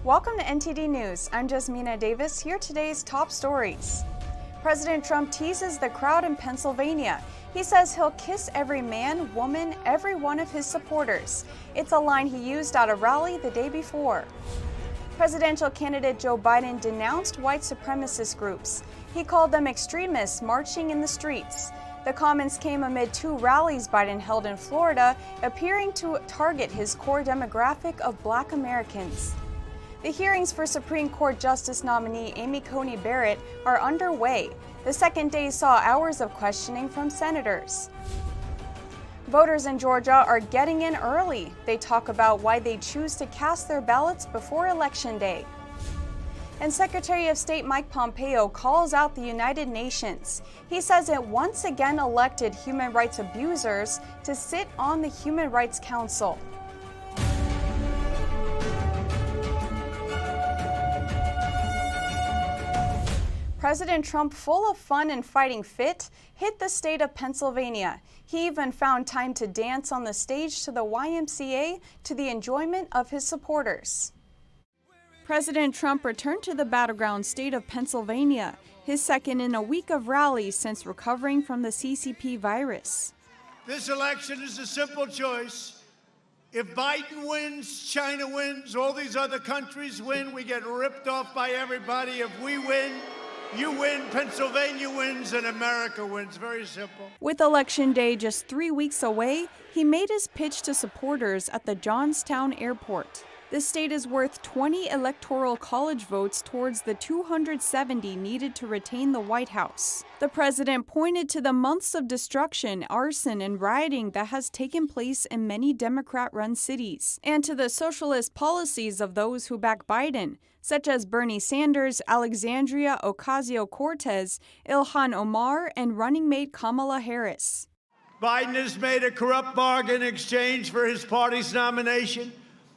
Welcome to NTD News. I'm Jasmina Davis. Here are today's top stories. President Trump teases the crowd in Pennsylvania. He says he'll kiss every man, woman, every one of his supporters. It's a line he used at a rally the day before. Presidential candidate Joe Biden denounced white supremacist groups. He called them extremists marching in the streets. The comments came amid two rallies Biden held in Florida, appearing to target his core demographic of Black Americans. The hearings for Supreme Court Justice nominee Amy Coney Barrett are underway. The second day saw hours of questioning from senators. Voters in Georgia are getting in early. They talk about why they choose to cast their ballots before Election Day. And Secretary of State Mike Pompeo calls out the United Nations. He says it once again elected human rights abusers to sit on the Human Rights Council. President Trump, full of fun and fighting fit, hit the state of Pennsylvania. He even found time to dance on the stage to the YMCA to the enjoyment of his supporters. President Trump returned to the battleground state of Pennsylvania, his second in a week of rallies since recovering from the CCP virus. This election is a simple choice. If Biden wins, China wins, all these other countries win, we get ripped off by everybody. If we win, you win, Pennsylvania wins, and America wins. Very simple. With Election Day just 3 weeks away, he made his pitch to supporters at the Johnstown airport. The state is worth 20 electoral college votes towards the 270 needed to retain the White House. The president pointed to the months of destruction, arson, and rioting that has taken place in many Democrat-run cities, and to the socialist policies of those who back Biden, such as Bernie Sanders, Alexandria Ocasio-Cortez, Ilhan Omar, and running mate Kamala Harris. Biden has made a corrupt bargain in exchange for his party's nomination.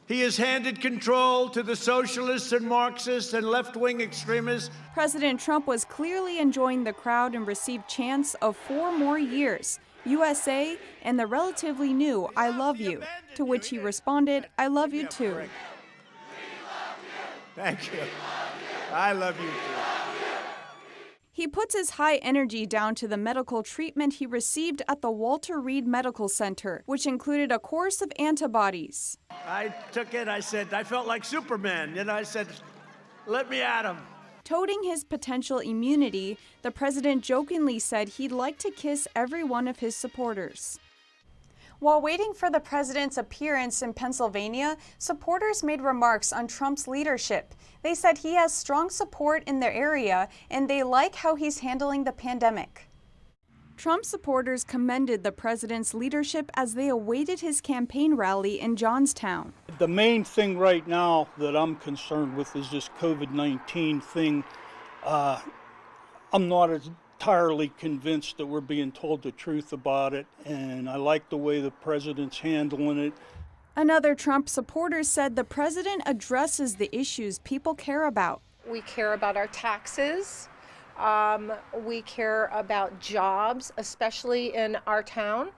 He has handed control to the socialists and Marxists and left-wing extremists. President Trump was clearly enjoying the crowd and received chants of 4 more years, USA, and the relatively new I love you, to which he responded, I love you too. Thank you. I love you too. He puts his high energy down to the medical treatment he received at the Walter Reed Medical Center, which included a course of antibodies. I took it, I said, I felt like Superman, and I said, let me at him. Touting his potential immunity, the president jokingly said he'd like to kiss every one of his supporters. While waiting for the president's appearance in Pennsylvania, supporters made remarks on Trump's leadership. They said he has strong support in their area and they like how he's handling the pandemic. Trump supporters commended the president's leadership as they awaited his campaign rally in Johnstown. The main thing right now that I'm concerned with is this COVID-19 thing. I'm not entirely convinced that we're being told the truth about it, and I like the way the president's handling it. Another Trump supporter said the president addresses the issues people care about. We care about our taxes. We care about jobs, especially in our town.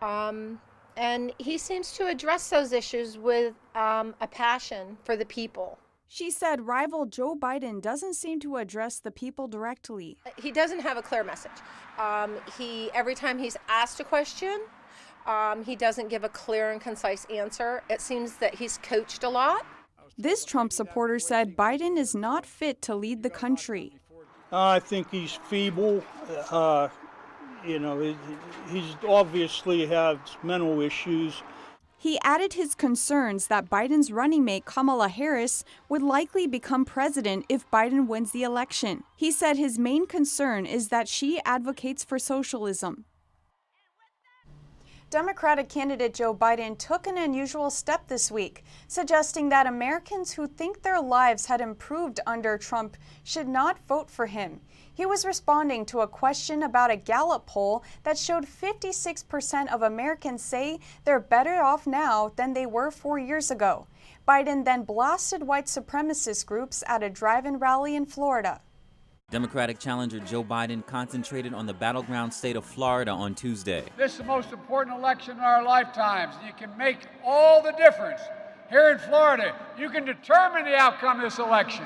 And he seems to address those issues with a passion for the people. She said rival Joe Biden doesn't seem to address the people directly. He doesn't have a clear message. Every time he's asked a question, he doesn't give a clear and concise answer. It seems that he's coached a lot. This Trump supporter said Biden is not fit to lead the country. I think he's feeble. He's obviously has mental issues. He added his concerns that Biden's running mate Kamala Harris would likely become president if Biden wins the election. He said his main concern is that she advocates for socialism. Democratic candidate Joe Biden took an unusual step this week, suggesting that Americans who think their lives had improved under Trump should not vote for him. He was responding to a question about a Gallup poll that showed 56% of Americans say they're better off now than they were 4 years ago. Biden then blasted white supremacist groups at a drive-in rally in Florida. Democratic challenger Joe Biden concentrated on the battleground state of Florida on Tuesday. This is the most important election in our lifetimes. You can make all the difference here in Florida. You can determine the outcome of this election.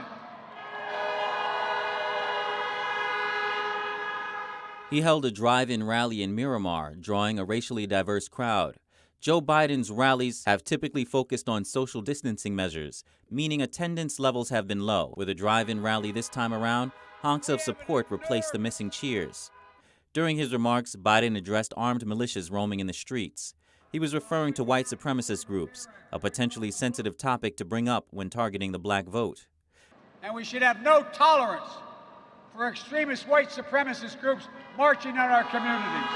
He held a drive-in rally in Miramar, drawing a racially diverse crowd. Joe Biden's rallies have typically focused on social distancing measures, meaning attendance levels have been low. With a drive-in rally this time around, honks of support replaced the missing cheers. During his remarks, Biden addressed armed militias roaming in the streets. He was referring to white supremacist groups, a potentially sensitive topic to bring up when targeting the black vote. And we should have no tolerance for extremist white supremacist groups marching on our communities.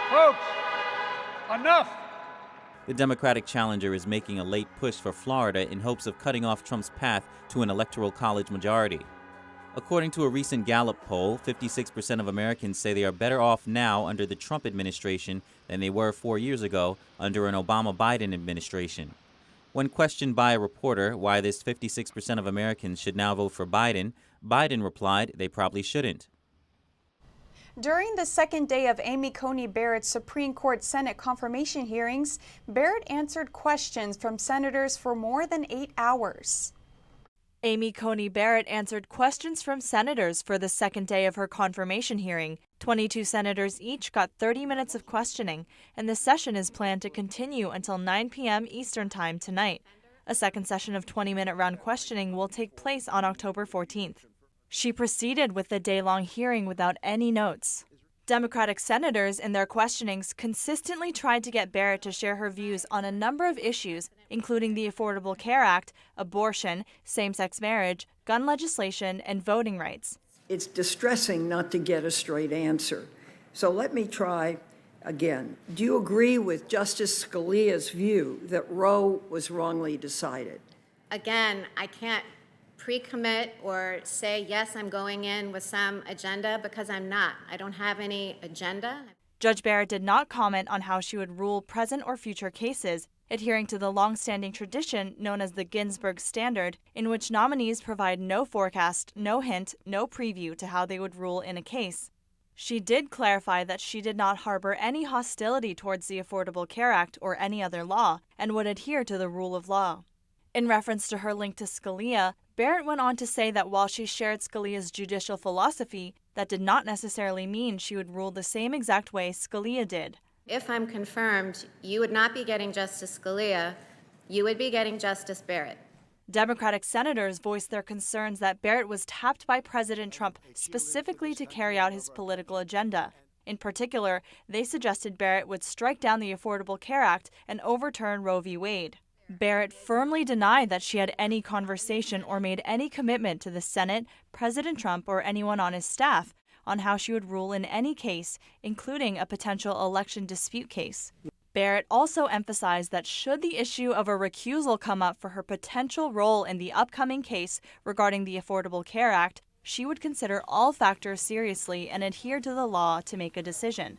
Folks, enough. The Democratic challenger is making a late push for Florida in hopes of cutting off Trump's path to an electoral college majority. According to a recent Gallup poll, 56% of Americans say they are better off now under the Trump administration than they were 4 years ago under an Obama-Biden administration. When questioned by a reporter why this 56% of Americans should now vote for Biden, Biden replied they probably shouldn't. During the second day of Amy Coney Barrett's Supreme Court Senate confirmation hearings, Barrett answered questions from senators for more than 8 hours. Amy Coney Barrett answered questions from senators for the second day of her confirmation hearing. 22 senators each got 30 minutes of questioning, and the session is planned to continue until 9 p.m. Eastern Time tonight. A second session of 20-minute round questioning will take place on October 14th. She proceeded with the day-long hearing without any notes. Democratic senators in their questionings consistently tried to get Barrett to share her views on a number of issues, including the Affordable Care Act, abortion, same-sex marriage, gun legislation, and voting rights. It's distressing not to get a straight answer. So let me try again. Do you agree with Justice Scalia's view that Roe was wrongly decided? Again, I can't pre-commit or say, yes, I'm going in with some agenda, because I'm not. I don't have any agenda. Judge Barrett did not comment on how she would rule present or future cases, adhering to the long-standing tradition known as the Ginsburg Standard, in which nominees provide no forecast, no hint, no preview to how they would rule in a case. She did clarify that she did not harbor any hostility towards the Affordable Care Act or any other law, and would adhere to the rule of law. In reference to her link to Scalia, Barrett went on to say that while she shared Scalia's judicial philosophy, that did not necessarily mean she would rule the same exact way Scalia did. If I'm confirmed, you would not be getting Justice Scalia, you would be getting Justice Barrett. Democratic senators voiced their concerns that Barrett was tapped by President Trump specifically to carry out his political agenda. In particular, they suggested Barrett would strike down the Affordable Care Act and overturn Roe v. Wade. Barrett firmly denied that she had any conversation or made any commitment to the Senate, President Trump, or anyone on his staff on how she would rule in any case, including a potential election dispute case. Barrett also emphasized that should the issue of a recusal come up for her potential role in the upcoming case regarding the Affordable Care Act, she would consider all factors seriously and adhere to the law to make a decision.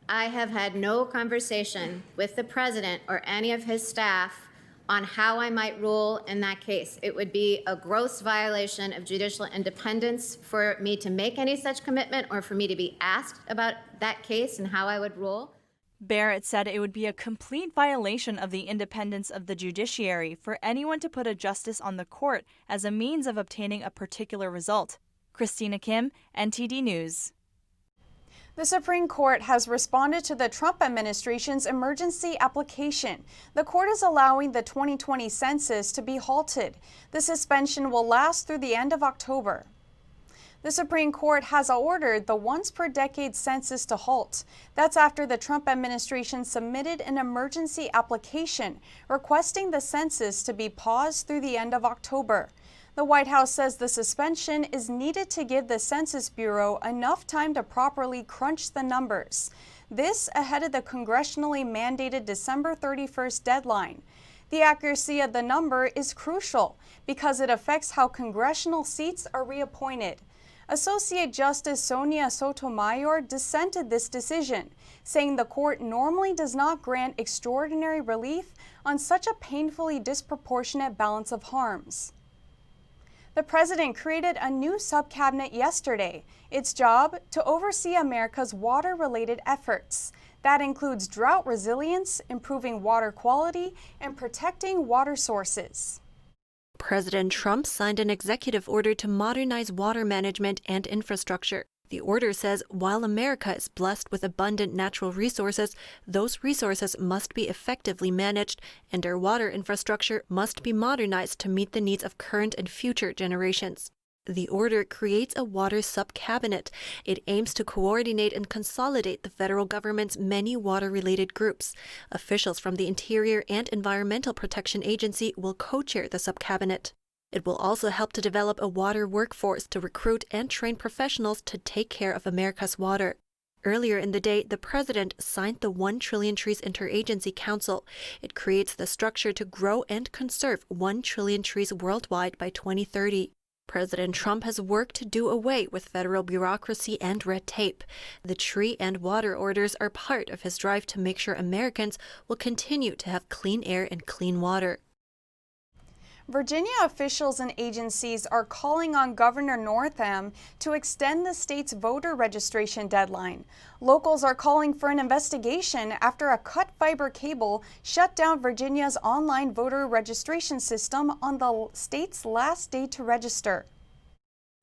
I have had no conversation with the president or any of his staff on how I might rule in that case. It would be a gross violation of judicial independence for me to make any such commitment or for me to be asked about that case and how I would rule. Barrett said it would be a complete violation of the independence of the judiciary for anyone to put a justice on the court as a means of obtaining a particular result. Christina Kim, NTD News. The Supreme Court has responded to the Trump administration's emergency application. The court is allowing the 2020 census to be halted. The suspension will last through the end of October. The Supreme Court has ordered the once-per-decade census to halt. That's after the Trump administration submitted an emergency application requesting the census to be paused through the end of October. The White House says the suspension is needed to give the Census Bureau enough time to properly crunch the numbers. This ahead of the congressionally mandated December 31st deadline. The accuracy of the number is crucial because it affects how congressional seats are reappointed. Associate Justice Sonia Sotomayor dissented this decision, saying the court normally does not grant extraordinary relief on such a painfully disproportionate balance of harms. The president created a new subcabinet yesterday. Its job to oversee America's water-related efforts. That includes drought resilience, improving water quality, and protecting water sources. President Trump signed an executive order to modernize water management and infrastructure. The order says while America is blessed with abundant natural resources, those resources must be effectively managed, and our water infrastructure must be modernized to meet the needs of current and future generations. The order creates a water sub-cabinet. It aims to coordinate and consolidate the federal government's many water-related groups. Officials from the Interior and Environmental Protection Agency will co-chair the sub-cabinet. It will also help to develop a water workforce to recruit and train professionals to take care of America's water. Earlier in the day, the president signed the 1 Trillion Trees Interagency Council. It creates the structure to grow and conserve 1 trillion trees worldwide by 2030. President Trump has worked to do away with federal bureaucracy and red tape. The tree and water orders are part of his drive to make sure Americans will continue to have clean air and clean water. Virginia officials and agencies are calling on Governor Northam to extend the state's voter registration deadline. Locals are calling for an investigation after a cut fiber cable shut down Virginia's online voter registration system on the state's last day to register.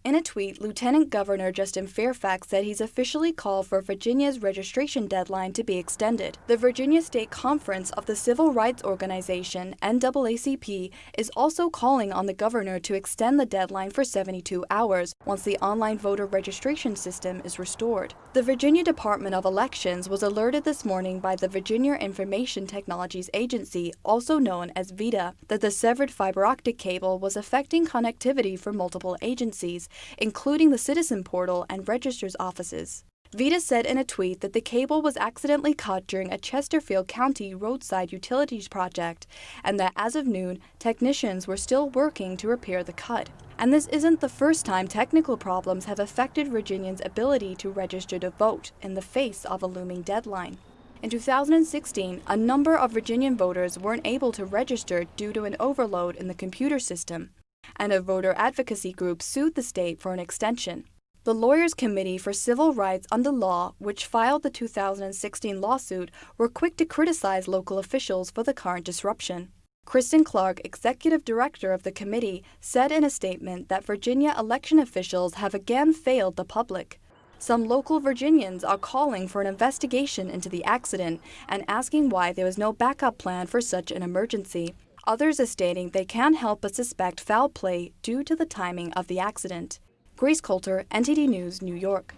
In a tweet, Lieutenant Governor Justin Fairfax said he's officially called for Virginia's registration deadline to be extended. The Virginia State Conference of the Civil Rights Organization, NAACP, is also calling on the governor to extend the deadline for 72 hours once the online voter registration system is restored. The Virginia Department of Elections was alerted this morning by the Virginia Information Technologies Agency, also known as VITA, that the severed fiber optic cable was affecting connectivity for multiple agencies, including the Citizen Portal and Register's offices. VITA said in a tweet that the cable was accidentally cut during a Chesterfield County roadside utilities project, and that as of noon, technicians were still working to repair the cut. And this isn't the first time technical problems have affected Virginians' ability to register to vote in the face of a looming deadline. In 2016, a number of Virginian voters weren't able to register due to an overload in the computer system, and a voter advocacy group sued the state for an extension. The Lawyers Committee for Civil Rights Under Law, which filed the 2016 lawsuit, were quick to criticize local officials for the current disruption. Kristen Clark, executive director of the committee, said in a statement that Virginia election officials have again failed the public. Some local Virginians are calling for an investigation into the accident and asking why there was no backup plan for such an emergency. Others are stating they can't help but suspect foul play due to the timing of the accident. Grace Coulter, NTD News, New York.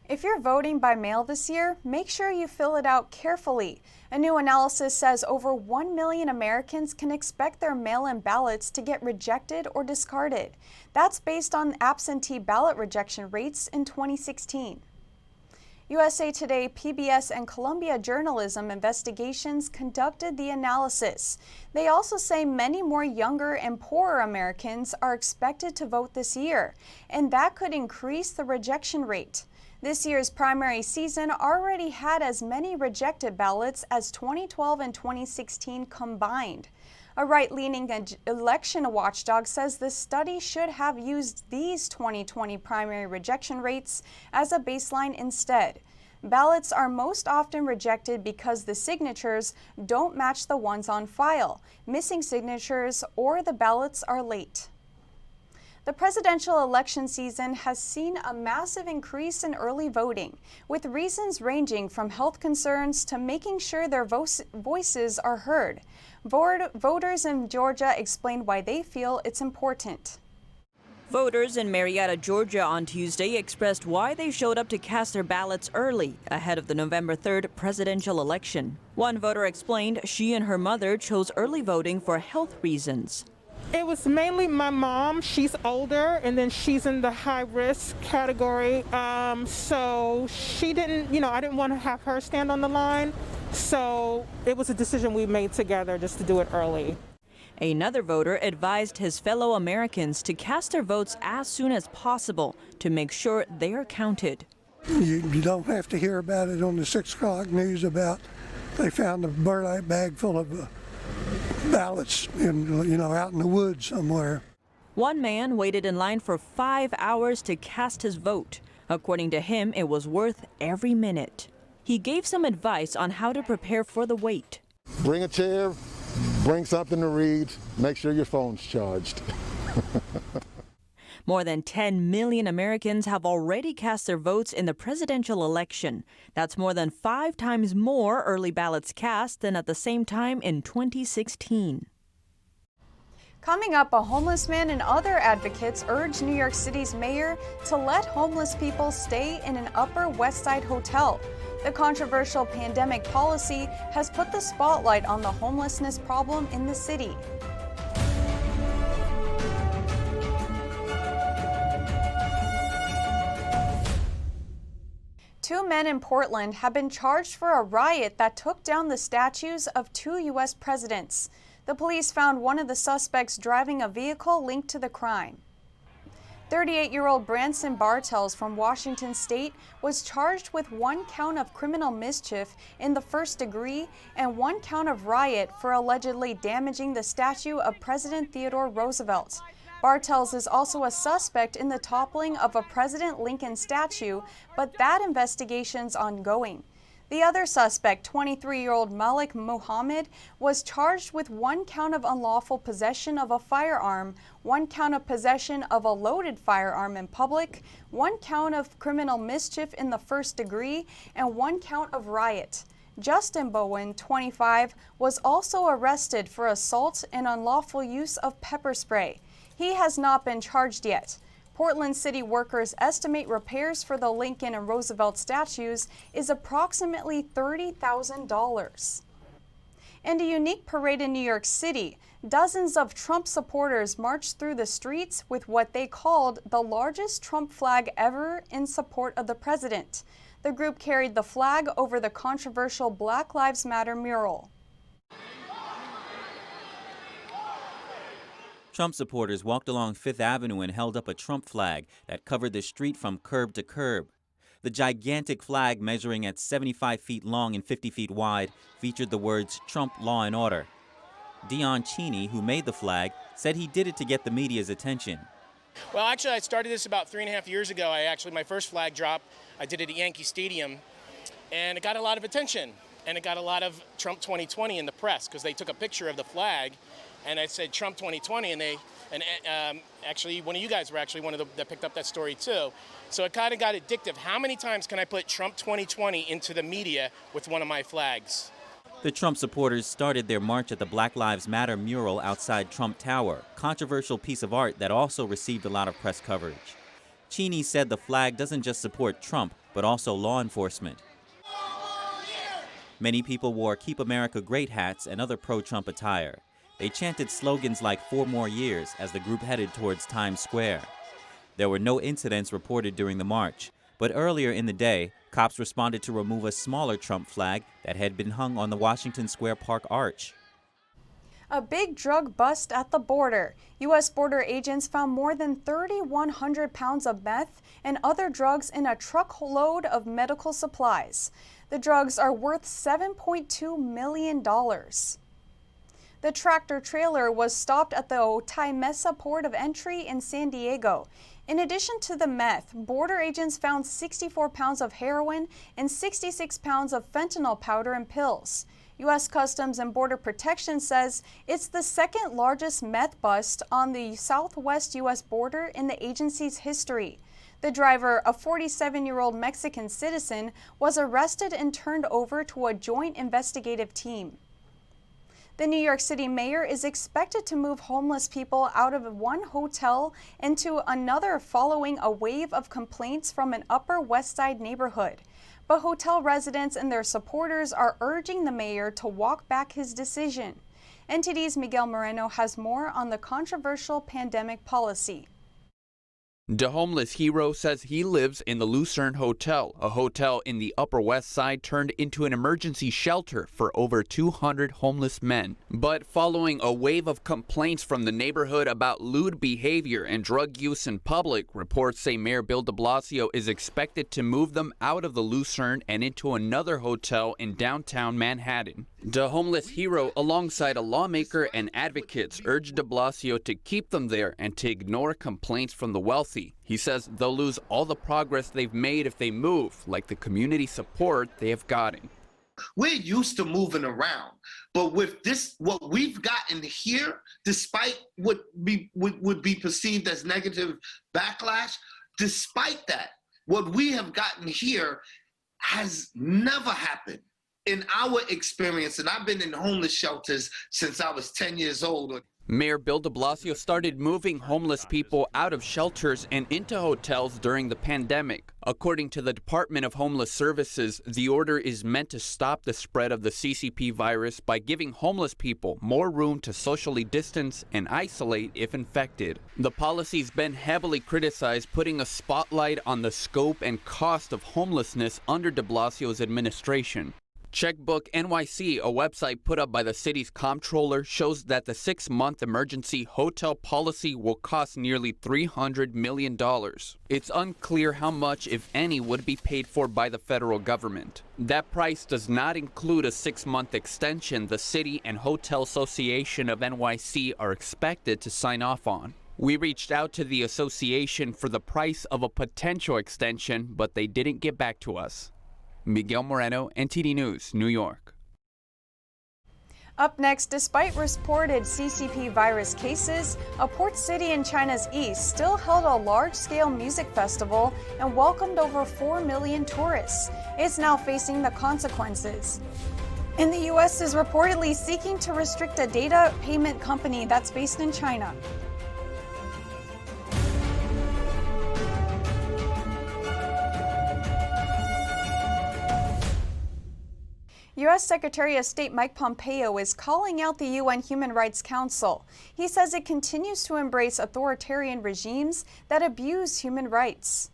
If you're voting by mail this year, make sure you fill it out carefully. A new analysis says over 1 million Americans can expect their mail-in ballots to get rejected or discarded. That's based on absentee ballot rejection rates in 2016. USA Today, PBS, and Columbia Journalism Investigations conducted the analysis. They also say many more younger and poorer Americans are expected to vote this year, and that could increase the rejection rate. This year's primary season already had as many rejected ballots as 2012 and 2016 combined. A right-leaning election watchdog says the study should have used these 2020 primary rejection rates as a baseline instead. Ballots are most often rejected because the signatures don't match the ones on file, missing signatures, or the ballots are late. The presidential election season has seen a massive increase in early voting, with reasons ranging from health concerns to making sure their voices are heard. Voters in Georgia explained why they feel it's important. Voters in Marietta, Georgia on Tuesday expressed why they showed up to cast their ballots early ahead of the November 3rd presidential election. One voter explained she and her mother chose early voting for health reasons. It was mainly my mom. She's older, and then she's in the high-risk category. So she didn't, I didn't want to have her stand on the line. So it was a decision we made together just to do it early. Another voter advised his fellow Americans to cast their votes as soon as possible to make sure they are counted. You don't have to hear about it on the 6 o'clock news about they found a burlap bag full of ballots out in the woods somewhere. One man waited in line for 5 hours to cast his vote. According to him, it was worth every minute. He gave some advice on how to prepare for the wait. Bring a chair, bring something to read, make sure your phone's charged. More than 10 million Americans have already cast their votes in the presidential election. That's more than 5 times more early ballots cast than at the same time in 2016. Coming up, a homeless man and other advocates urge New York City's mayor to let homeless people stay in an Upper West Side hotel. The controversial pandemic policy has put the spotlight on the homelessness problem in the city. Two men in Portland have been charged for a riot that took down the statues of 2 U.S. presidents. The police found one of the suspects driving a vehicle linked to the crime. 38-year-old Branson Bartels from Washington State was charged with 1 count of criminal mischief in the first degree and 1 count of riot for allegedly damaging the statue of President Theodore Roosevelt. Bartels is also a suspect in the toppling of a President Lincoln statue, but that investigation's ongoing. The other suspect, 23-year-old Malik Muhammad, was charged with 1 count of unlawful possession of a firearm, 1 count of possession of a loaded firearm in public, 1 count of criminal mischief in the first degree, and 1 count of riot. Justin Bowen, 25, was also arrested for assault and unlawful use of pepper spray. He has not been charged yet. Portland city workers estimate repairs for the Lincoln and Roosevelt statues is approximately $30,000. In a unique parade in New York City, dozens of Trump supporters marched through the streets with what they called the largest Trump flag ever in support of the president. The group carried the flag over the controversial Black Lives Matter mural. Trump supporters walked along Fifth Avenue and held up a Trump flag that covered the street from curb to curb. The gigantic flag, measuring at 75 feet long and 50 feet wide, featured the words Trump Law and Order. Dion Cheney, who made the flag, said he did it to get the media's attention. Well, actually, I started this about 3.5 years ago. My first flag drop, I did it at Yankee Stadium, and it got a lot of attention. And it got a lot of Trump 2020 in the press because they took a picture of the flag, and I said Trump 2020, and actually one of you guys were actually one of that picked up that story too. So it kind of got addictive. How many times can I put Trump 2020 into the media with one of my flags? The Trump supporters started their march at the Black Lives Matter mural outside Trump Tower, controversial piece of art that also received a lot of press coverage. Cheney said the flag doesn't just support Trump, but also law enforcement. Many people wore Keep America Great hats and other pro-Trump attire. They chanted slogans like 4 more years as the group headed towards Times Square. There were no incidents reported during the march, but earlier in the day, cops responded to remove a smaller Trump flag that had been hung on the Washington Square Park arch. A big drug bust at the border. U.S. border agents found more than 3,100 pounds of meth and other drugs in a truckload of medical supplies. The drugs are worth $7.2 million. The tractor trailer was stopped at the Otay Mesa port of entry in San Diego. In addition to the meth, border agents found 64 pounds of heroin and 66 pounds of fentanyl powder and pills. U.S. Customs and Border Protection says it's the second largest meth bust on the southwest U.S. border in the agency's history. The driver, a 47-year-old Mexican citizen, was arrested and turned over to a joint investigative team. The New York City mayor is expected to move homeless people out of one hotel into another following a wave of complaints from an Upper West Side neighborhood. But hotel residents and their supporters are urging the mayor to walk back his decision. NTD's Miguel Moreno has more on the controversial pandemic policy. The homeless hero says he lives in the Lucerne Hotel, a hotel in the Upper West Side turned into an emergency shelter for over 200 homeless men. But following a wave of complaints from the neighborhood about lewd behavior and drug use in public, reports say Mayor Bill de Blasio is expected to move them out of the Lucerne and into another hotel in downtown Manhattan. The homeless hero, alongside a lawmaker and advocates, urged de Blasio to keep them there and to ignore complaints from the wealthy. He says they'll lose all the progress they've made if they move, like the community support they have gotten. We're used to moving around, but with this, what we've gotten here, despite what would be perceived as negative backlash, despite that, what we have gotten here has never happened. In our experience, and I've been in homeless shelters since I was 10 years old. Mayor Bill de Blasio started moving homeless people out of shelters and into hotels during the pandemic. According to the Department of Homeless Services, the order is meant to stop the spread of the CCP virus by giving homeless people more room to socially distance and isolate if infected. The policy's been heavily criticized, putting a spotlight on the scope and cost of homelessness under de Blasio's administration. Checkbook NYC, a website put up by the city's comptroller, shows that the 6-month emergency hotel policy will cost nearly $300 million. It's unclear how much, if any, would be paid for by the federal government. That price does not include a 6-month extension the City and Hotel Association of NYC are expected to sign off on. We reached out to the association for the price of a potential extension, but they didn't get back to us. Miguel Moreno, NTD News, New York. Up next, despite reported CCP virus cases, a port city in China's east still held a large-scale music festival and welcomed over 4 million tourists. It's now facing the consequences. And the U.S. is reportedly seeking to restrict a data payment company that's based in China. U.S. Secretary of State Mike Pompeo is calling out the UN Human Rights Council. He says it continues to embrace authoritarian regimes that abuse human rights.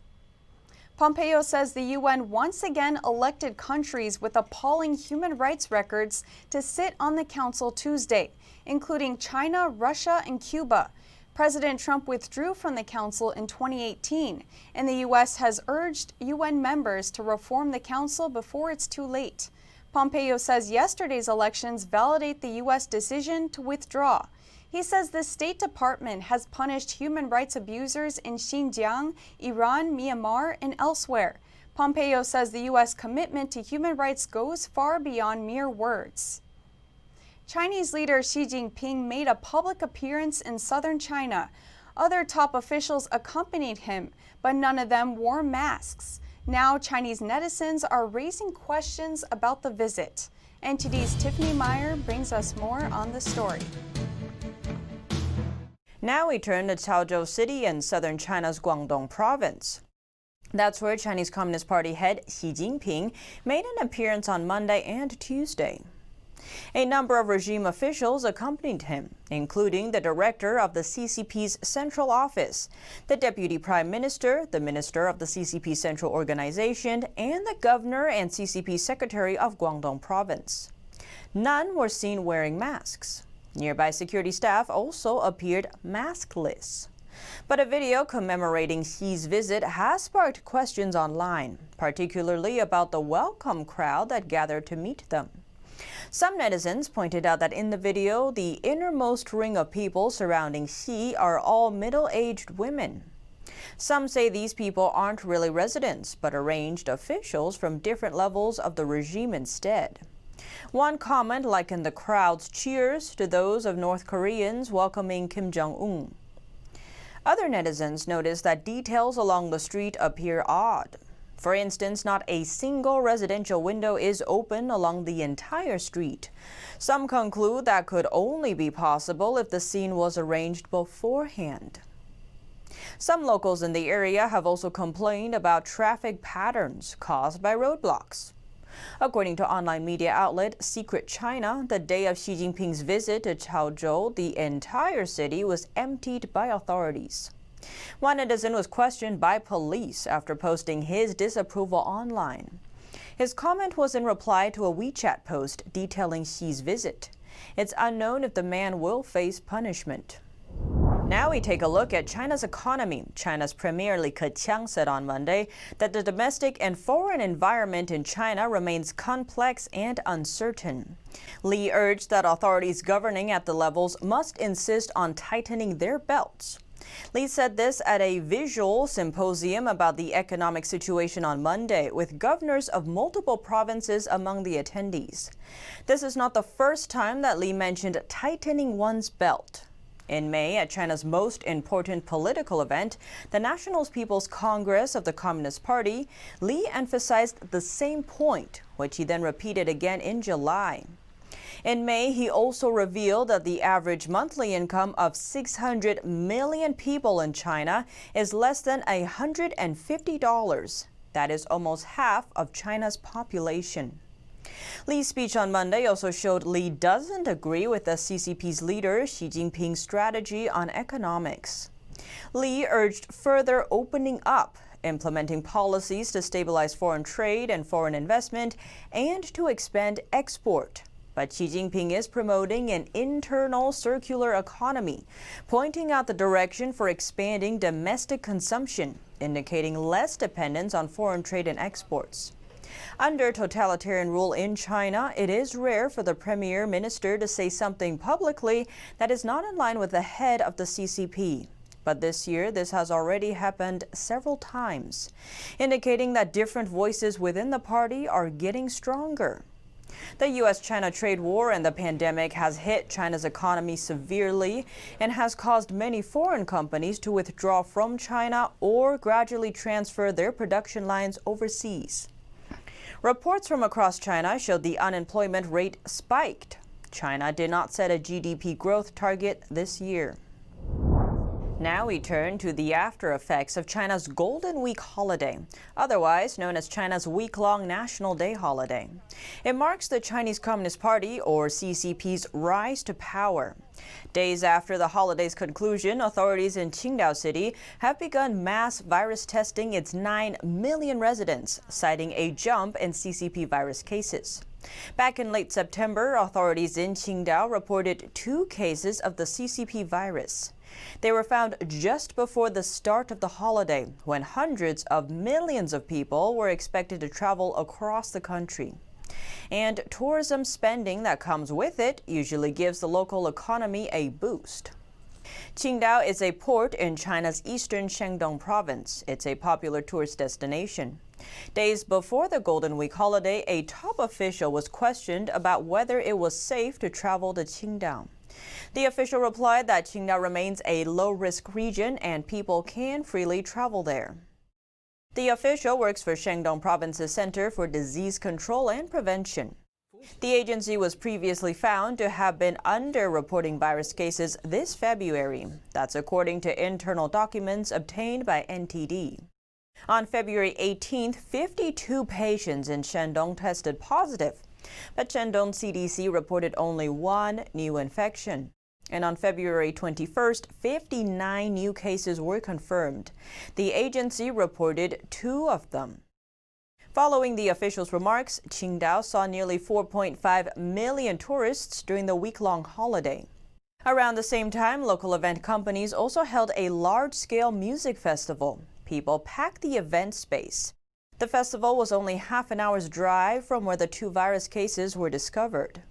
Pompeo says the UN once again elected countries with appalling human rights records to sit on the council Tuesday, including China, Russia, and Cuba. President Trump withdrew from the council in 2018, and the U.S. has urged UN members to reform the council before it's too late. Pompeo says yesterday's elections validate the U.S. decision to withdraw. He says the State Department has punished human rights abusers in Xinjiang, Iran, Myanmar, and elsewhere. Pompeo says the U.S. commitment to human rights goes far beyond mere words. Chinese leader Xi Jinping made a public appearance in southern China. Other top officials accompanied him, but none of them wore masks. Now, Chinese netizens are raising questions about the visit. NTD's Tiffany Meyer brings us more on the story. Now we turn to Chaozhou City in southern China's Guangdong province. That's where Chinese Communist Party head Xi Jinping made an appearance on Monday and Tuesday. A number of regime officials accompanied him, including the director of the CCP's central office, the deputy prime minister, the minister of the CCP Central Organization, and the governor and CCP secretary of Guangdong province. None were seen wearing masks. Nearby security staff also appeared maskless. But a video commemorating Xi's visit has sparked questions online, particularly about the welcome crowd that gathered to meet them. Some netizens pointed out that in the video, the innermost ring of people surrounding Xi are all middle-aged women. Some say these people aren't really residents, but arranged officials from different levels of the regime instead. One comment likened the crowd's cheers to those of North Koreans welcoming Kim Jong-un. Other netizens noticed that details along the street appear odd. For instance, not a single residential window is open along the entire street. Some conclude that could only be possible if the scene was arranged beforehand. Some locals in the area have also complained about traffic patterns caused by roadblocks. According to online media outlet Secret China, the day of Xi Jinping's visit to Chaozhou, the entire city was emptied by authorities. One netizen was questioned by police after posting his disapproval online. His comment was in reply to a WeChat post detailing Xi's visit. It's unknown if the man will face punishment. Now we take a look at China's economy. China's Premier Li Keqiang said on Monday that the domestic and foreign environment in China remains complex and uncertain. Li urged that authorities governing at the levels must insist on tightening their belts. Li said this at a visual symposium about the economic situation on Monday, with governors of multiple provinces among the attendees. This is not the first time that Li mentioned tightening one's belt. In May, at China's most important political event, the National People's Congress of the Communist Party, Li emphasized the same point, which he then repeated again in July. In May, he also revealed that the average monthly income of 600 million people in China is less than $150. That is almost half of China's population. Li's speech on Monday also showed Li doesn't agree with the CCP's leader Xi Jinping's strategy on economics. Li urged further opening up, implementing policies to stabilize foreign trade and foreign investment, and to expand export. But Xi Jinping is promoting an internal circular economy, pointing out the direction for expanding domestic consumption, indicating less dependence on foreign trade and exports. Under totalitarian rule in China, it is rare for the premier minister to say something publicly that is not in line with the head of the CCP. But this year, this has already happened several times, indicating that different voices within the party are getting stronger. The U.S.-China trade war and the pandemic has hit China's economy severely and has caused many foreign companies to withdraw from China or gradually transfer their production lines overseas. Reports from across China showed the unemployment rate spiked. China did not set a GDP growth target this year. Now we turn to the after effects of China's Golden Week holiday, otherwise known as China's week-long National Day holiday. It marks the Chinese Communist Party, or CCP's, rise to power. Days after the holiday's conclusion, authorities in Qingdao City have begun mass virus testing its 9 million residents, citing a jump in CCP virus cases. Back in late September, authorities in Qingdao reported 2 cases of the CCP virus. They were found just before the start of the holiday, when hundreds of millions of people were expected to travel across the country. And tourism spending that comes with it usually gives the local economy a boost. Qingdao is a port in China's eastern Shandong province. It's a popular tourist destination. Days before the Golden Week holiday, a top official was questioned about whether it was safe to travel to Qingdao. The official replied that Qingdao remains a low-risk region and people can freely travel there. The official works for Shandong Province's Center for Disease Control and Prevention. The agency was previously found to have been under-reporting virus cases this February. That's according to internal documents obtained by NTD. On February 18th, 52 patients in Shandong tested positive, but Shandong CDC reported only 1 new infection. And on February 21st, 59 new cases were confirmed. The agency reported 2 of them. Following the official's remarks, Qingdao saw nearly 4.5 million tourists during the week-long holiday. Around the same time, local event companies also held a large-scale music festival. People packed the event space. The festival was only half an hour's drive from where the 2 virus cases were discovered.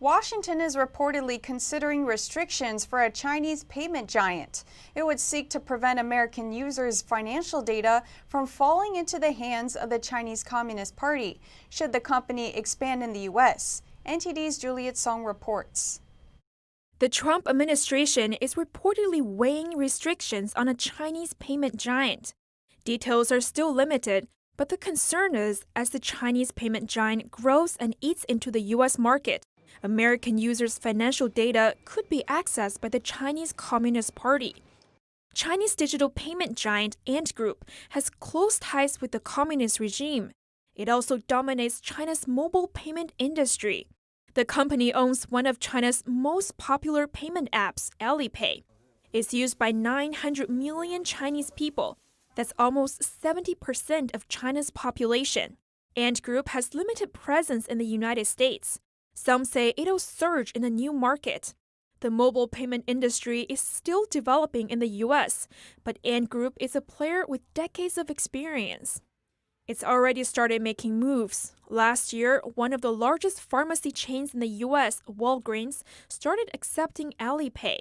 Washington is reportedly considering restrictions for a Chinese payment giant. It would seek to prevent American users' financial data from falling into the hands of the Chinese Communist Party, should the company expand in the U.S. NTD's Juliet Song reports. The Trump administration is reportedly weighing restrictions on a Chinese payment giant. Details are still limited, but the concern is as the Chinese payment giant grows and eats into the U.S. market, American users' financial data could be accessed by the Chinese Communist Party. Chinese digital payment giant Ant Group has close ties with the communist regime. It also dominates China's mobile payment industry. The company owns one of China's most popular payment apps, Alipay. It's used by 900 million Chinese people. That's almost 70% of China's population. Ant Group has limited presence in the United States. Some say it'll surge in the new market. The mobile payment industry is still developing in the U.S., but Ant Group is a player with decades of experience. It's already started making moves. Last year, one of the largest pharmacy chains in the U.S., Walgreens, started accepting Alipay.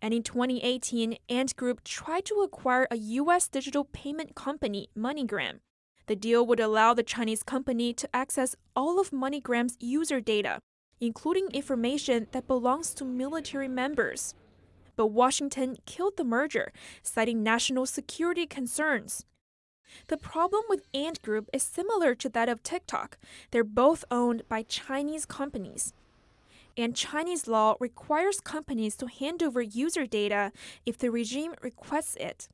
And in 2018, Ant Group tried to acquire a U.S. digital payment company, MoneyGram. The deal would allow the Chinese company to access all of MoneyGram's user data, including information that belongs to military members. But Washington killed the merger, citing national security concerns. The problem with Ant Group is similar to that of TikTok. They're both owned by Chinese companies. And Chinese law requires companies to hand over user data if the regime requests it.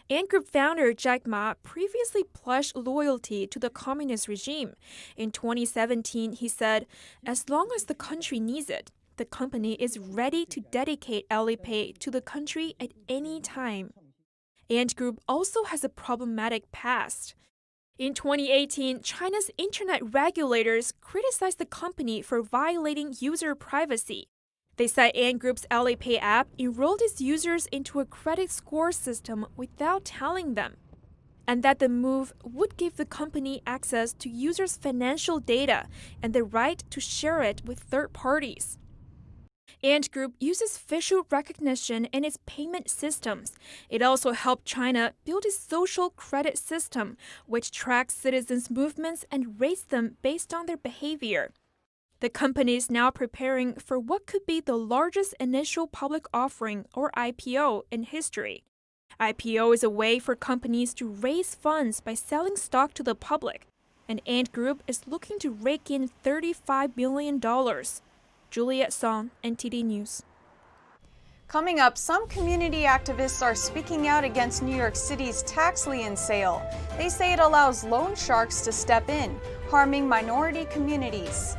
Ant Group founder Jack Ma previously pledged loyalty to the communist regime. In 2017, he said, "As long as the country needs it, the company is ready to dedicate Alipay to the country at any time." Ant Group also has a problematic past. In 2018, China's internet regulators criticized the company for violating user privacy. They said Ant Group's Alipay app enrolled its users into a credit score system without telling them, and that the move would give the company access to users' financial data and the right to share it with third parties. Ant Group uses facial recognition in its payment systems. It also helped China build its social credit system, which tracks citizens' movements and rates them based on their behavior. The company is now preparing for what could be the largest initial public offering, or IPO, in history. IPO is a way for companies to raise funds by selling stock to the public, and Ant Group is looking to rake in $35 billion. Juliet Song, NTD News. Coming up, some community activists are speaking out against New York City's tax lien sale. They say it allows loan sharks to step in, harming minority communities.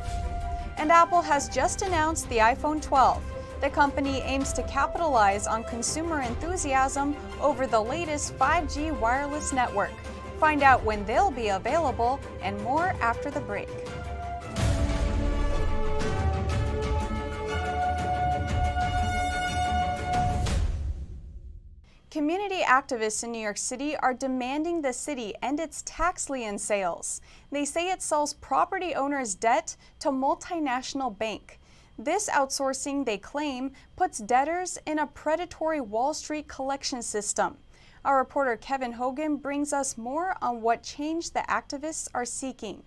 And Apple has just announced the iPhone 12. The company aims to capitalize on consumer enthusiasm over the latest 5G wireless network. Find out when they'll be available and more after the break. Community activists in New York City are demanding the city end its tax lien sales. They say it sells property owners' debt to multinational bank. This outsourcing, they claim, puts debtors in a predatory Wall Street collection system. Our reporter Kevin Hogan brings us more on what change the activists are seeking.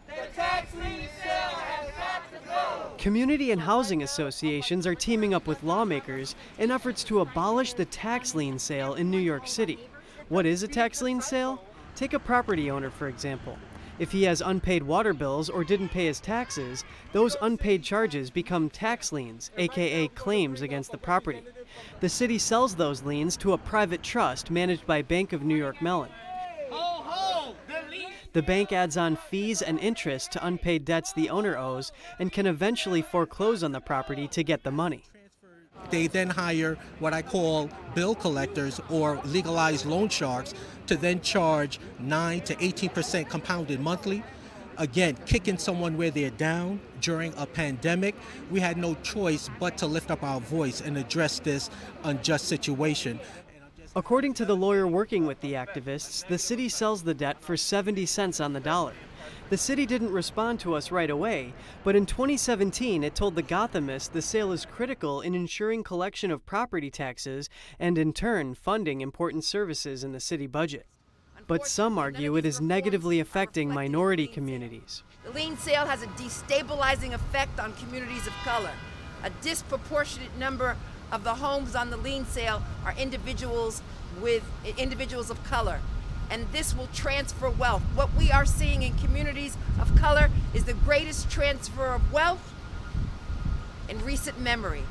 The tax lien sale has got to go! Community and housing associations are teaming up with lawmakers in efforts to abolish the tax lien sale in New York City. What is a tax lien sale? Take a property owner, for example. If he has unpaid water bills or didn't pay his taxes, those unpaid charges become tax liens, aka claims against the property. The city sells those liens to a private trust managed by Bank of New York Mellon. The bank adds on fees and interest to unpaid debts the owner owes and can eventually foreclose on the property to get the money. They then hire what I call bill collectors or legalized loan sharks to then charge 9 to 18% compounded monthly. Again, kicking someone where they're down during a pandemic. We had no choice but to lift up our voice and address this unjust situation. According to the lawyer working with the activists, the city sells the debt for 70 cents on the dollar. The city didn't respond to us right away, but in 2017 it told the Gothamist the sale is critical in ensuring collection of property taxes and in turn funding important services in the city budget. But some argue it is negatively affecting minority communities. The lien sale has a destabilizing effect on communities of color. A disproportionate number of the homes on the lien sale are individuals of color, and this will transfer wealth. What we are seeing in communities of color is the greatest transfer of wealth in recent memory.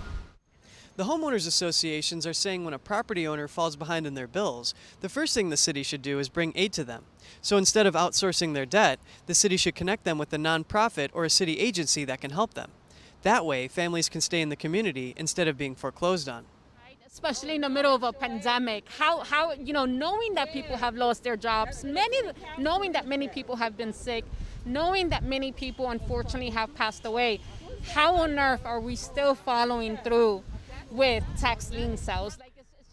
The homeowners associations are saying when a property owner falls behind in their bills, the first thing the city should do is bring aid to them. So instead of outsourcing their debt, the city should connect them with a nonprofit or a city agency that can help them. That way, families can stay in the community instead of being foreclosed on. especially in the middle of a pandemic, how knowing that people have lost their jobs, knowing that many people have been sick, knowing that many people unfortunately have passed away, how on earth are we still following through with tax lien sales?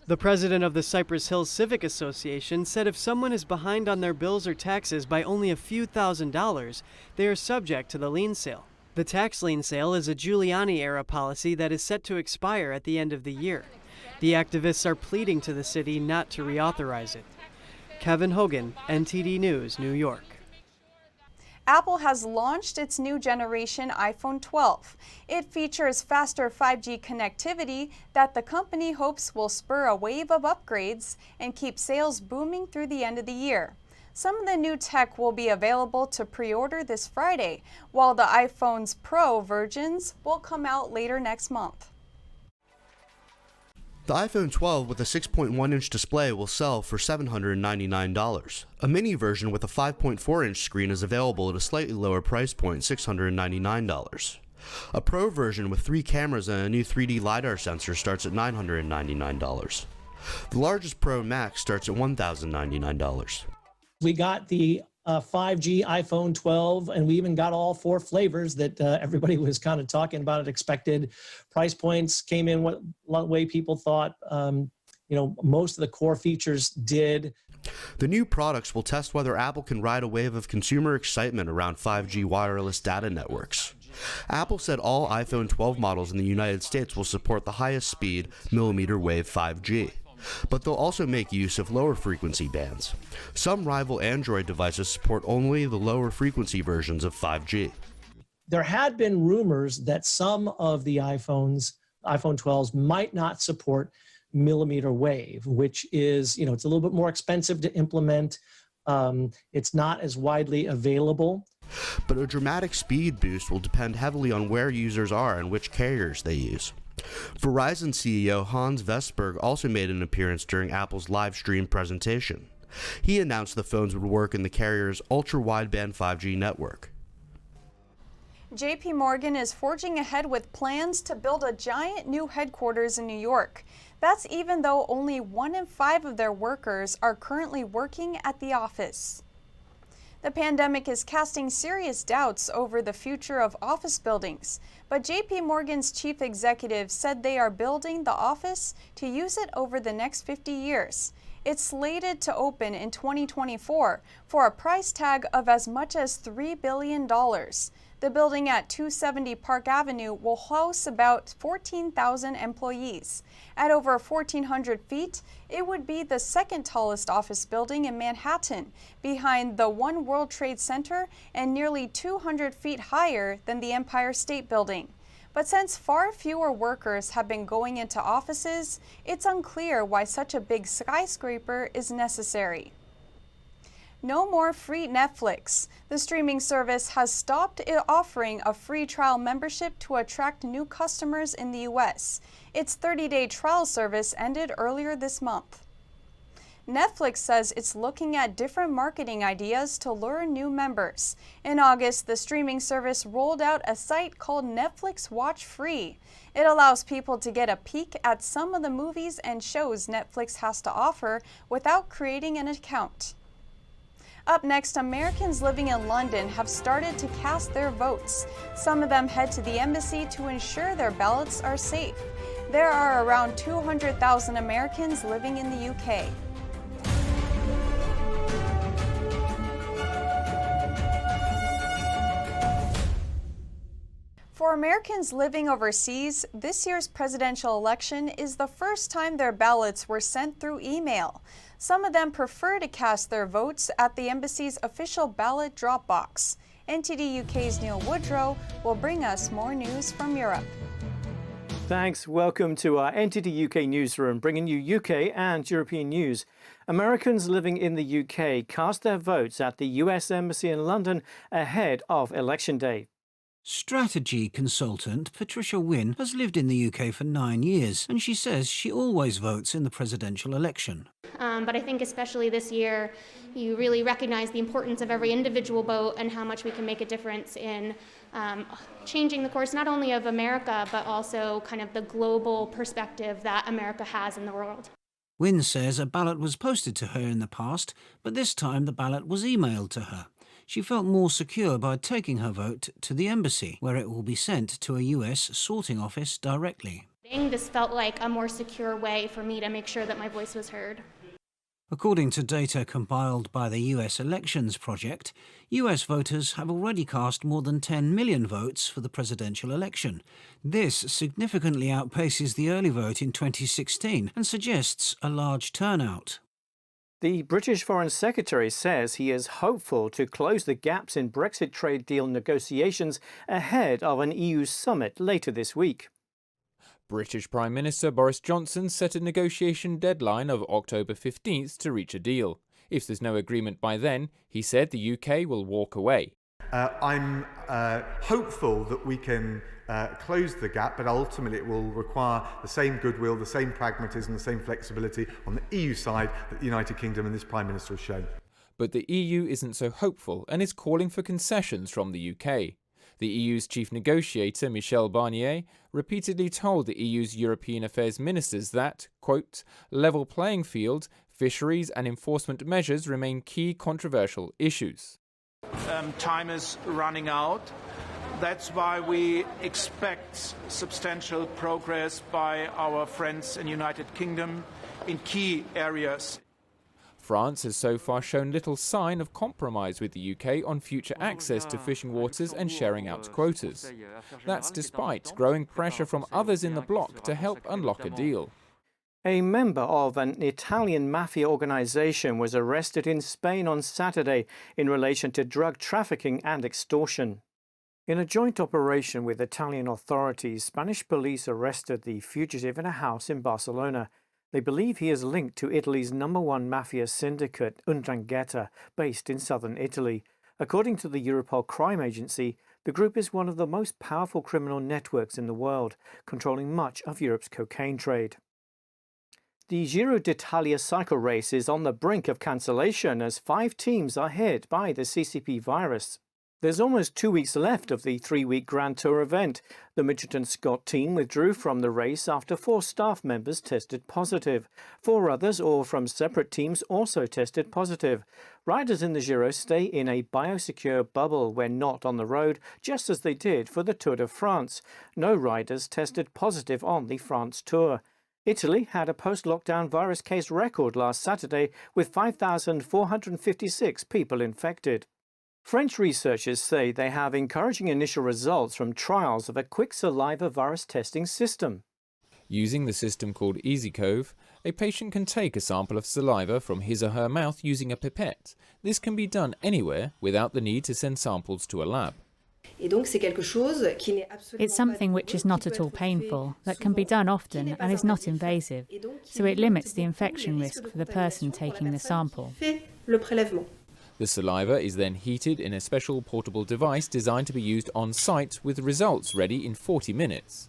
The president of the Cypress Hills Civic Association said if someone is behind on their bills or taxes by only a few $1,000s, they are subject to the lien sale. The tax lien sale is a Giuliani-era policy that is set to expire at the end of the year. The activists are pleading to the city not to reauthorize it. Kevin Hogan, NTD News, New York. Apple has launched its new generation iPhone 12. It features faster 5G connectivity that the company hopes will spur a wave of upgrades and keep sales booming through the end of the year. Some of the new tech will be available to pre-order this Friday, while the iPhone's Pro versions will come out later next month. The iPhone 12 with a 6.1-inch display will sell for $799. A mini version with a 5.4-inch screen is available at a slightly lower price point, $699. A Pro version with 3 cameras and a new 3D LiDAR sensor starts at $999. The largest Pro Max starts at $1,099. We got the 5G iPhone 12, and we even got all 4 flavors that everybody was kind of talking about. It expected. Price points came in what way people thought. Most of the core features did. The new products will test whether Apple can ride a wave of consumer excitement around 5G wireless data networks. Apple said all iPhone 12 models in the United States will support the highest speed millimeter wave 5G. But they'll also make use of lower frequency bands. Some rival Android devices support only the lower frequency versions of 5G. There had been rumors that some of the iPhone 12s might not support millimeter wave, which is, it's a little bit more expensive to implement. It's not as widely available. But a dramatic speed boost will depend heavily on where users are and which carriers they use. Verizon CEO Hans Vestberg also made an appearance during Apple's live stream presentation. He announced the phones would work in the carrier's ultra-wideband 5G network. JPMorgan is forging ahead with plans to build a giant new headquarters in New York. That's even though only 1 in 5 of their workers are currently working at the office. The pandemic is casting serious doubts over the future of office buildings, but JPMorgan's chief executive said they are building the office to use it over the next 50 years. It's slated to open in 2024 for a price tag of as much as $3 billion. The building at 270 Park Avenue will house about 14,000 employees. At over 1,400 feet, it would be the second tallest office building in Manhattan, behind the One World Trade Center and nearly 200 feet higher than the Empire State Building. But since far fewer workers have been going into offices, it's unclear why such a big skyscraper is necessary. No more free Netflix. The streaming service has stopped offering a free trial membership to attract new customers in the U.S. Its 30-day trial service ended earlier this month. Netflix says it's looking at different marketing ideas to lure new members. In August, the streaming service rolled out a site called Netflix Watch Free. It allows people to get a peek at some of the movies and shows Netflix has to offer without creating an account. Up next, Americans living in London have started to cast their votes. Some of them head to the embassy to ensure their ballots are safe. There are around 200,000 Americans living in the UK. For Americans living overseas, this year's presidential election is the first time their ballots were sent through email. Some of them prefer to cast their votes at the embassy's official ballot drop box. NTD UK's Neil Woodrow will bring us more news from Europe. Thanks. Welcome to our NTD UK newsroom, bringing you UK and European news. Americans living in the UK cast their votes at the US Embassy in London ahead of Election Day. Strategy consultant Patricia Wynne has lived in the UK for 9 years, and she says she always votes in the presidential election. But I think especially this year, you really recognize the importance of every individual vote and how much we can make a difference in changing the course not only of America, but also kind of the global perspective that America has in the world. Wynne says a ballot was posted to her in the past, but this time the ballot was emailed to her. She felt more secure by taking her vote to the embassy, where it will be sent to a US sorting office directly. This felt like a more secure way for me to make sure that my voice was heard. According to data compiled by the US Elections Project, US voters have already cast more than 10 million votes for the presidential election. This significantly outpaces the early vote in 2016 and suggests a large turnout. The British Foreign Secretary says he is hopeful to close the gaps in Brexit trade deal negotiations ahead of an EU summit later this week. British Prime Minister Boris Johnson set a negotiation deadline of October 15th to reach a deal. If there's no agreement by then, he said the UK will walk away. I'm hopeful that we can close the gap, but ultimately it will require the same goodwill, the same pragmatism, the same flexibility on the EU side that the United Kingdom and this Prime Minister have shown. But the EU isn't so hopeful and is calling for concessions from the UK. The EU's chief negotiator, Michel Barnier, repeatedly told the EU's European affairs ministers that, quote, level playing field, fisheries and enforcement measures remain key controversial issues. Time is running out. That's why we expect substantial progress by our friends in the United Kingdom in key areas. France has so far shown little sign of compromise with the UK on future access to fishing waters and sharing out quotas. That's despite growing pressure from others in the bloc to help unlock a deal. A member of an Italian mafia organization was arrested in Spain on Saturday in relation to drug trafficking and extortion. In a joint operation with Italian authorities, Spanish police arrested the fugitive in a house in Barcelona. They believe he is linked to Italy's #1 mafia syndicate, 'Ndrangheta, based in southern Italy. According to the Europol crime agency, the group is one of the most powerful criminal networks in the world, controlling much of Europe's cocaine trade. The Giro d'Italia cycle race is on the brink of cancellation as 5 teams are hit by the CCP virus. There's almost 2 weeks left of the 3-week Grand Tour event. The Mitchelton Scott team withdrew from the race after 4 staff members tested positive. 4 others, all from separate teams, also tested positive. Riders in the Giro stay in a biosecure bubble when not on the road, just as they did for the Tour de France. No riders tested positive on the France Tour. Italy had a post-lockdown virus case record last Saturday with 5,456 people infected. French researchers say they have encouraging initial results from trials of a quick saliva virus testing system. Using the system called EasyCove, a patient can take a sample of saliva from his or her mouth using a pipette. This can be done anywhere without the need to send samples to a lab. It's something which is not at all painful, that can be done often and is not invasive, so it limits the infection risk for the person taking the sample. The saliva is then heated in a special portable device designed to be used on site with results ready in 40 minutes.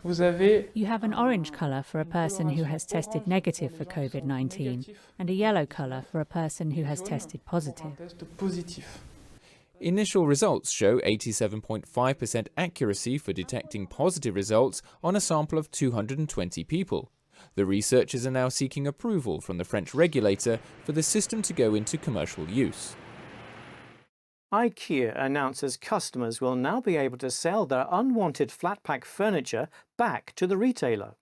You have an orange colour for a person who has tested negative for COVID-19 and a yellow colour for a person who has tested positive. Initial results show 87.5% accuracy for detecting positive results on a sample of 220 people. The researchers are now seeking approval from the French regulator for the system to go into commercial use. IKEA announces customers will now be able to sell their unwanted flat-pack furniture back to the retailer.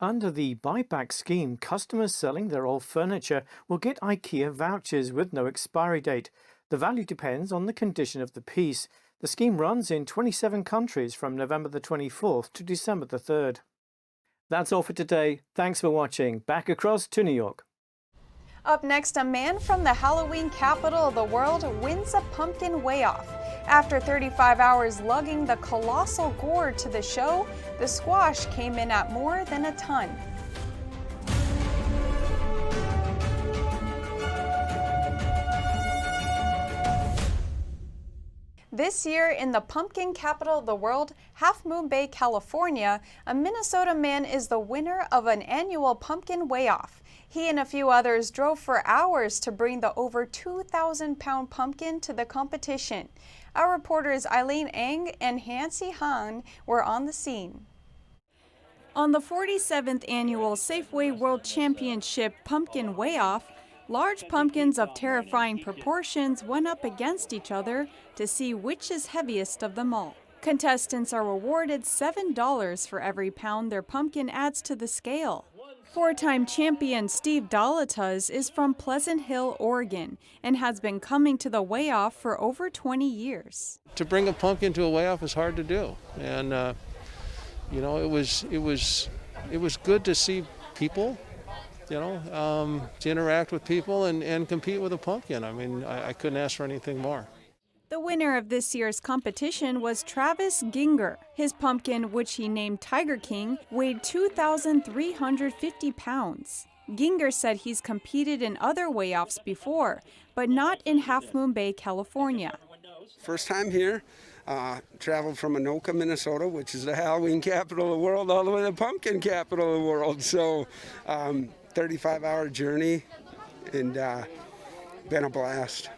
Under the buyback scheme, customers selling their old furniture will get IKEA vouchers with no expiry date. The value depends on the condition of the piece. The scheme runs in 27 countries from November the 24th to December the 3rd. That's all for today. Thanks for watching. Back across to New York. Up next, a man from the Halloween capital of the world wins a pumpkin weigh-off. After 35 hours lugging the colossal gourd to the show, the squash came in at more than a ton. This year, in the pumpkin capital of the world, Half Moon Bay, California, a Minnesota man is the winner of an annual pumpkin weigh-off. He and a few others drove for hours to bring the over 2,000-pound pumpkin to the competition. Our reporters Eileen Eng and Hansi Han were on the scene. On the 47th annual Safeway World Championship Pumpkin Weigh-Off, large pumpkins of terrifying proportions went up against each other to see which is heaviest of them all. Contestants are awarded $7 for every pound their pumpkin adds to the scale. Four-time champion Steve Dalatas is from Pleasant Hill, Oregon, and has been coming to the weigh-off for over 20 years. To bring a pumpkin to a weigh-off is hard to do, and you know, it was good to see people, you know, to interact with people and compete with a pumpkin. I mean, I couldn't ask for anything more. The winner of this year's competition was Travis Ginger. His pumpkin, which he named Tiger King, weighed 2,350 pounds. Ginger said he's competed in other weigh-offs before, but not in Half Moon Bay, California. First time here, traveled from Anoka, Minnesota, which is the Halloween capital of the world, all the way to the pumpkin capital of the world. So 35-hour journey, and been a blast.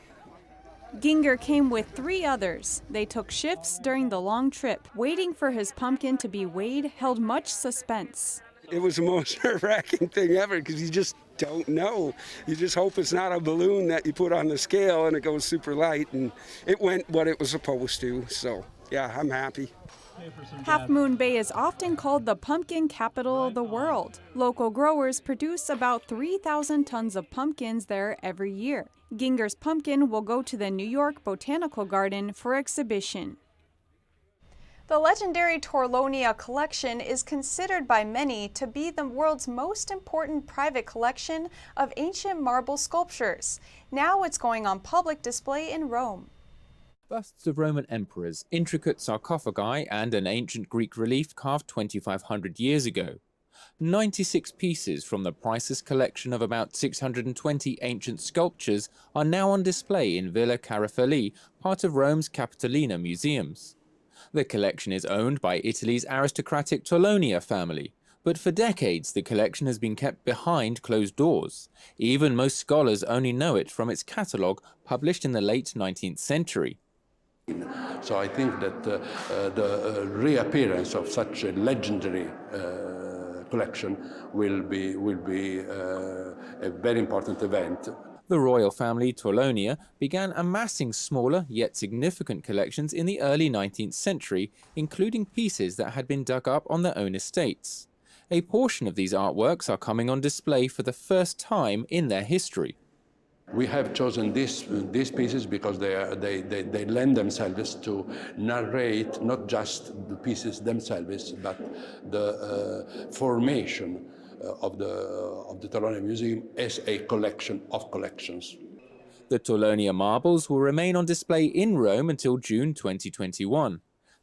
Ginger came with 3 others. They took shifts during the long trip. Waiting for his pumpkin to be weighed held much suspense. It was the most nerve-wracking thing ever because you just don't know. You just hope it's not a balloon that you put on the scale and it goes super light, and it went what it was supposed to. So, yeah, I'm happy. Half Moon Bay is often called the pumpkin capital of the world. Local growers produce about 3,000 tons of pumpkins there every year. Ginger's pumpkin will go to the New York Botanical Garden for exhibition. The legendary Torlonia collection is considered by many to be the world's most important private collection of ancient marble sculptures. Now it's going on public display in Rome. Busts of Roman emperors, intricate sarcophagi, and an ancient Greek relief carved 2,500 years ago. 96 pieces from the priceless collection of about 620 ancient sculptures are now on display in Villa Carafeli, part of Rome's Capitolina museums. The collection is owned by Italy's aristocratic Torlonia family, but for decades the collection has been kept behind closed doors. Even most scholars only know it from its catalogue published in the late 19th century. So I think that the reappearance of such a legendary collection will be a very important event. The royal family Torlonia began amassing smaller yet significant collections in the early 19th century, including pieces that had been dug up on their own estates. A portion of these artworks are coming on display for the first time in their history. We have chosen these pieces because they lend themselves to narrate not just the pieces themselves, but the formation of the Torlonia Museum as a collection of collections. The Torlonia marbles will remain on display in Rome until June 2021.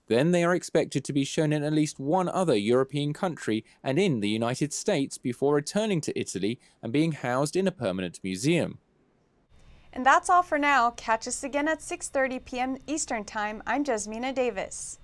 Then they are expected to be shown in at least one other European country and in the United States before returning to Italy and being housed in a permanent museum. And that's all for now. Catch us again at 6:30 p.m. Eastern Time. I'm Jasmina Davis.